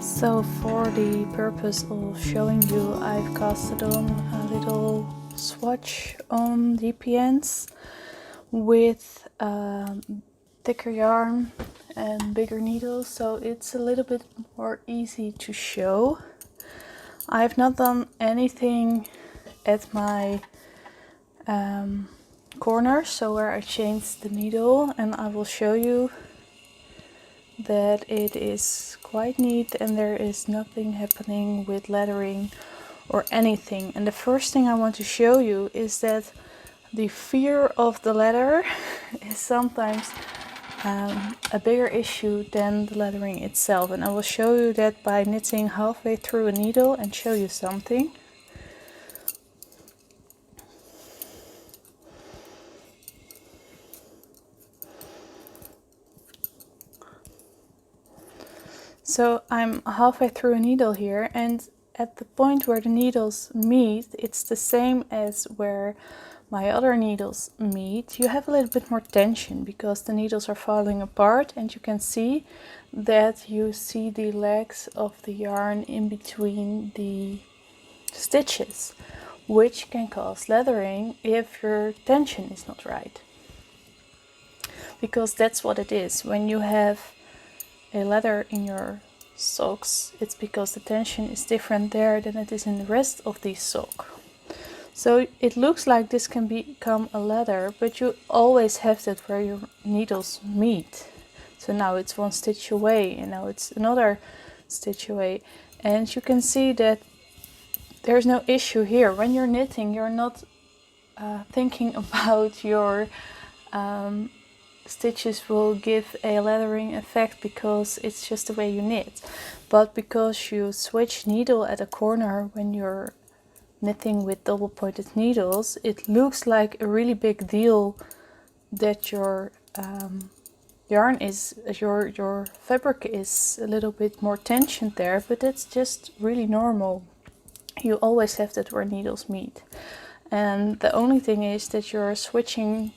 So for the purpose of showing you, I've casted on a little swatch on dpns with thicker yarn and bigger needles, so it's a little bit more easy to show. I've not done anything at my corner, so where I changed the needle, and I will show you that it is quite neat and there is nothing happening with lettering or anything. And the first thing I want to show you is that the fear of the letter is sometimes a bigger issue than the lettering itself, and I will show you that by knitting halfway through a needle and show you something. So I'm halfway through a needle here, and at the point where the needles meet, it's the same as where my other needles meet. You have a little bit more tension because the needles are falling apart, and you can see that you see the legs of the yarn in between the stitches, which can cause leathering if your tension is not right. Because that's what it is. When you have a leather in your socks, it's because the tension is different there than it is in the rest of the sock. So it looks like this can become a leather, but you always have that where your needles meet. So now it's one stitch away and now it's another stitch away, and you can see that there's no issue here. When you're knitting, you're not thinking about your stitches will give a leathering effect because it's just the way you knit. But because you switch needle at a corner when you're knitting with double pointed needles, it looks like a really big deal that your yarn is, your fabric is a little bit more tensioned there, but that's just really normal. You always have that where needles meet, and the only thing is that you're switching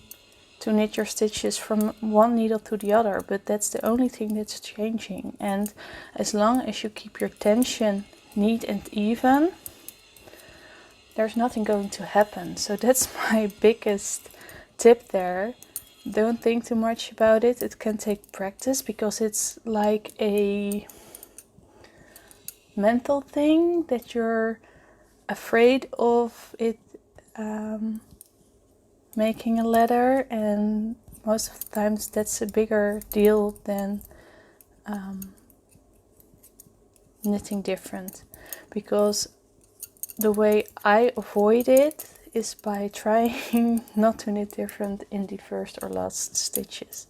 to knit your stitches from one needle to the other, but that's the only thing that's changing. And as long as you keep your tension neat and even, there's nothing going to happen. So that's my biggest tip there. Don't think too much about it. It can take practice because it's like a mental thing that you're afraid of it making a letter, and most of the times that's a bigger deal than knitting different, because the way I avoid it is by trying not to knit different in the first or last stitches,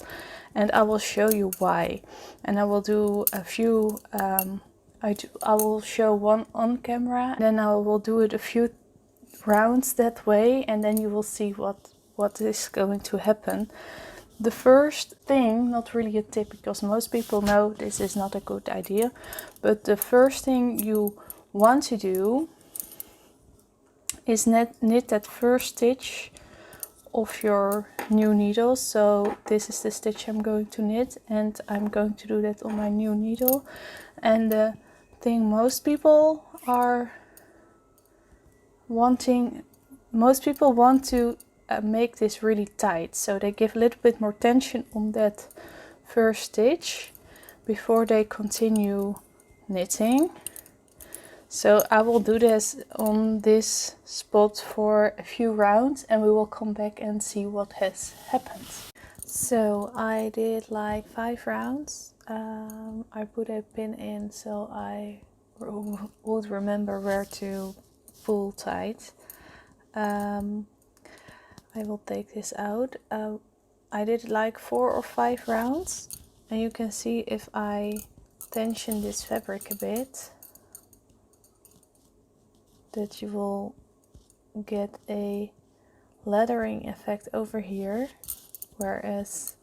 and I will show you why. And I will do a few I will show one on camera, then I will do it a few rounds that way, and then you will see what is going to happen. The first thing, not really a tip because most people know this is not a good idea, but the first thing you want to do is knit that first stitch of your new needle. So this is the stitch I'm going to knit, and I'm going to do that on my new needle. And the thing most people want to make this really tight, so they give a little bit more tension on that first stitch before they continue knitting. So I will do this on this spot for a few rounds, and we will come back and see what has happened. So I did like 5 rounds. I put a pin in so I would remember where to pull tight. I will take this out. I did like 4 or 5 rounds, and you can see if I tension this fabric a bit that you will get a leathering effect over here, whereas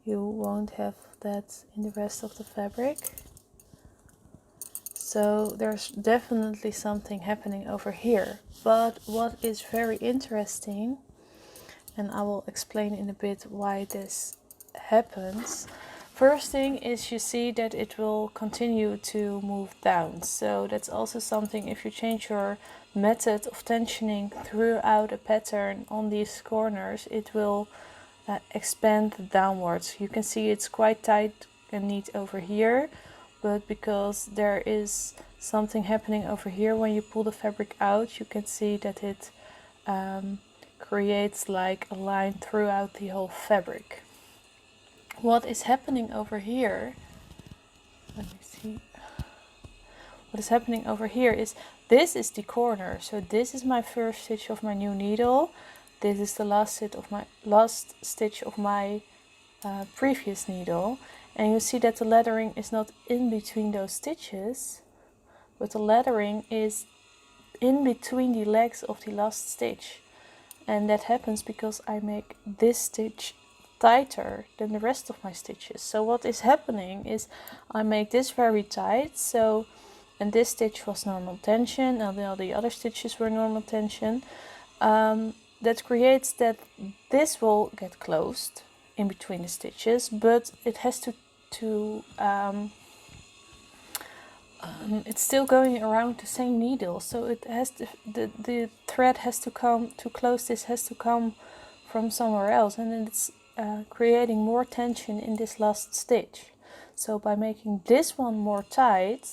you won't have that in the rest of the fabric. So there's definitely something happening over here. But what is very interesting, and I will explain in a bit why this happens, First thing is you see that it will continue to move down. So that's also something, if you change your method of tensioning throughout a pattern on these corners, it will expand downwards. You can see it's quite tight and neat over here, but because there is something happening over here when you pull the fabric out, you can see that it creates like a line throughout the whole fabric. What is happening over here, let me see, what is happening over here is, this is the corner, so this is my first stitch of my new needle, this is the last stitch of my previous needle, and you see that the lettering is not in between those stitches, but the lettering is in between the legs of the last stitch, and that happens because I make this stitch tighter than the rest of my stitches. So what is happening is I make this very tight, so, and this stitch was normal tension and all the other stitches were normal tension. That creates that this will get closed in between the stitches, but it has to it's still going around the same needle, so it has to, the thread has to come to close this, has to come from somewhere else, and then it's creating more tension in this last stitch. So by making this one more tight,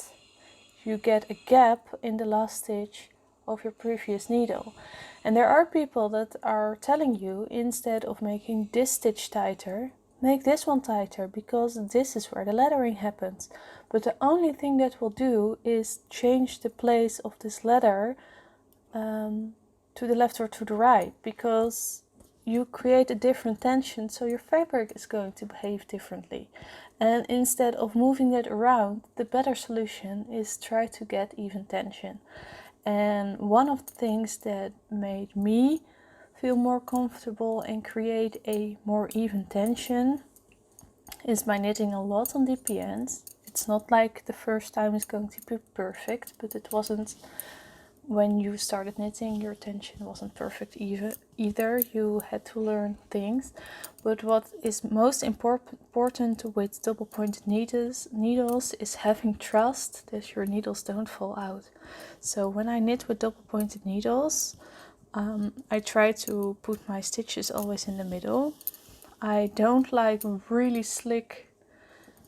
you get a gap in the last stitch of your previous needle. And there are people that are telling you, instead of making this stitch tighter, make this one tighter, because this is where the lettering happens. But the only thing that will do is change the place of this letter to the left or to the right, because you create a different tension, so your fabric is going to behave differently. And instead of moving that around, the better solution is try to get even tension. And one of the things that made me feel more comfortable and create a more even tension is by knitting a lot on dpns. It's not like the first time is going to be perfect, but it wasn't when you started knitting, your tension wasn't perfect either. You had to learn things. But what is most important with double pointed needles is having trust that your needles don't fall out. So when I knit with double pointed needles, I try to put my stitches always in the middle. I don't like really slick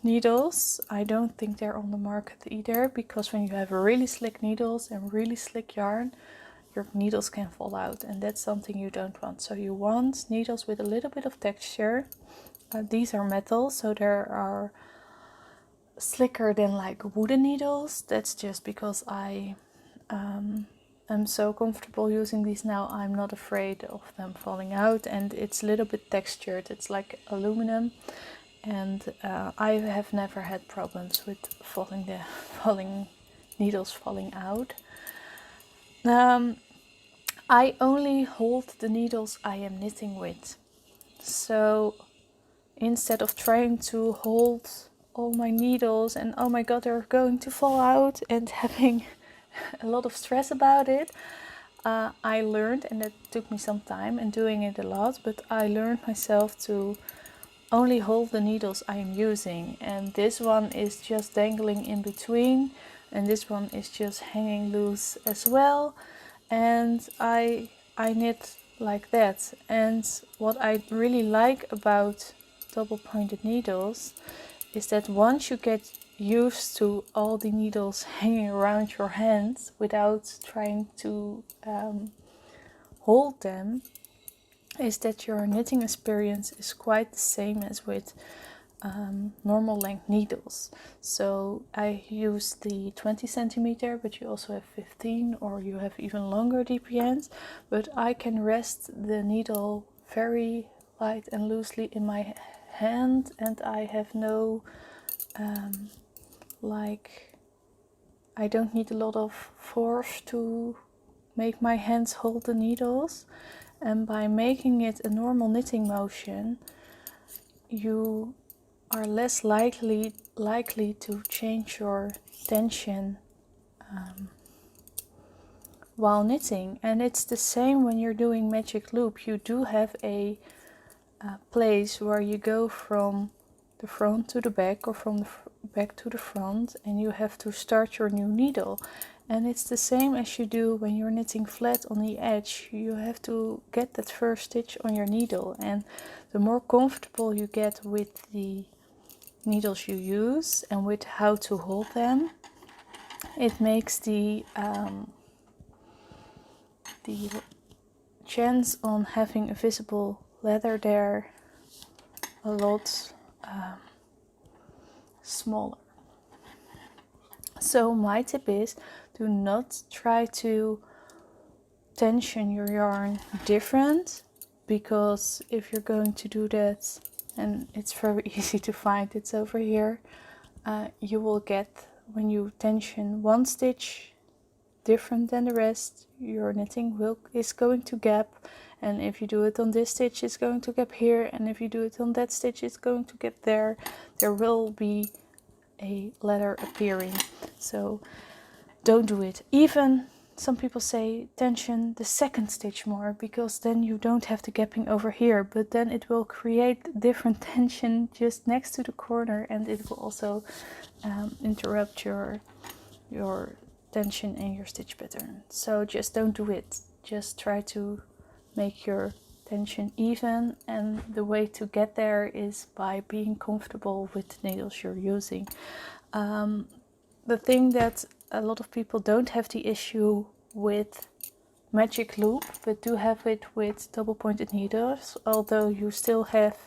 needles. I don't think they're on the market either, because when you have really slick needles and really slick yarn, your needles can fall out, and that's something you don't want. So you want needles with a little bit of texture. These are metal, so they are slicker than like wooden needles. That's just because I am so comfortable using these now. I'm not afraid of them falling out, and it's a little bit textured. It's like aluminum. And I have never had problems with needles falling out. I only hold the needles I am knitting with. So instead of trying to hold all my needles and oh my god, they're going to fall out, and having a lot of stress about it, I learned, and it took me some time and doing it a lot, but I learned myself to only hold the needles I am using, and this one is just dangling in between, and this one is just hanging loose as well, and I knit like that. And what I really like about double pointed needles is that once you get used to all the needles hanging around your hands without trying to hold them, is that your knitting experience is quite the same as with normal length needles. So I use the 20 centimeter, but you also have 15, or you have even longer dpns, but I can rest the needle very light and loosely in my hand, and I have no I don't need a lot of force to make my hands hold the needles. And by making it a normal knitting motion, you are less likely to change your tension while knitting. And it's the same when you're doing magic loop. You do have a place where you go from the front to the back or from the back to the front, and you have to start your new needle. And it's the same as you do when you're knitting flat on the edge. You have to get that first stitch on your needle, and the more comfortable you get with the needles you use and with how to hold them, it makes the chance on having a visible leather there a lot smaller. So my tip is, do not try to tension your yarn different, because if you're going to do that, and it's very easy to find, it's over here, you will get, when you tension one stitch different than the rest, your knitting is going to gap, and if you do it on this stitch it's going to gap here, and if you do it on that stitch it's going to gap there. There will be a leather appearing, so don't do it. Even some people say tension the second stitch more, because then you don't have the gapping over here, but then it will create different tension just next to the corner, and it will also interrupt your tension in your stitch pattern. So just don't do it. Just try to make your tension even, and the way to get there is by being comfortable with the needles you're using. The thing that a lot of people don't have the issue with magic loop, but do have it with double pointed needles, although you still have,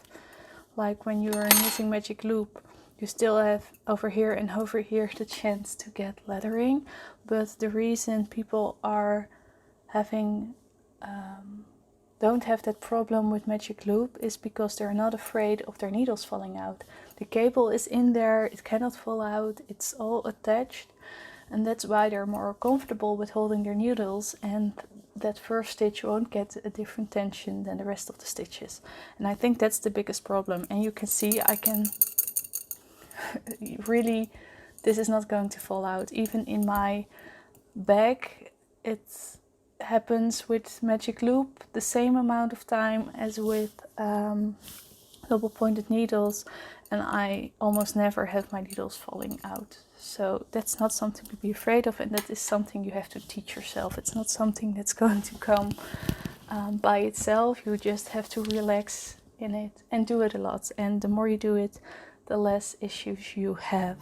like when you are knitting magic loop, you still have over here and over here the chance to get leathering. But the reason people are having don't have that problem with magic loop is because they're not afraid of their needles falling out. The cable is in there, it cannot fall out, it's all attached, and that's why they're more comfortable with holding their needles, and that first stitch won't get a different tension than the rest of the stitches. And I think that's the biggest problem. And you can see I can really, this is not going to fall out. Even in my bag, it happens with magic loop the same amount of time as with double pointed needles, and I almost never have my needles falling out. So that's not something to be afraid of, and that is something you have to teach yourself. It's not something that's going to come by itself. You just have to relax in it and do it a lot, and the more you do it, the less issues you have.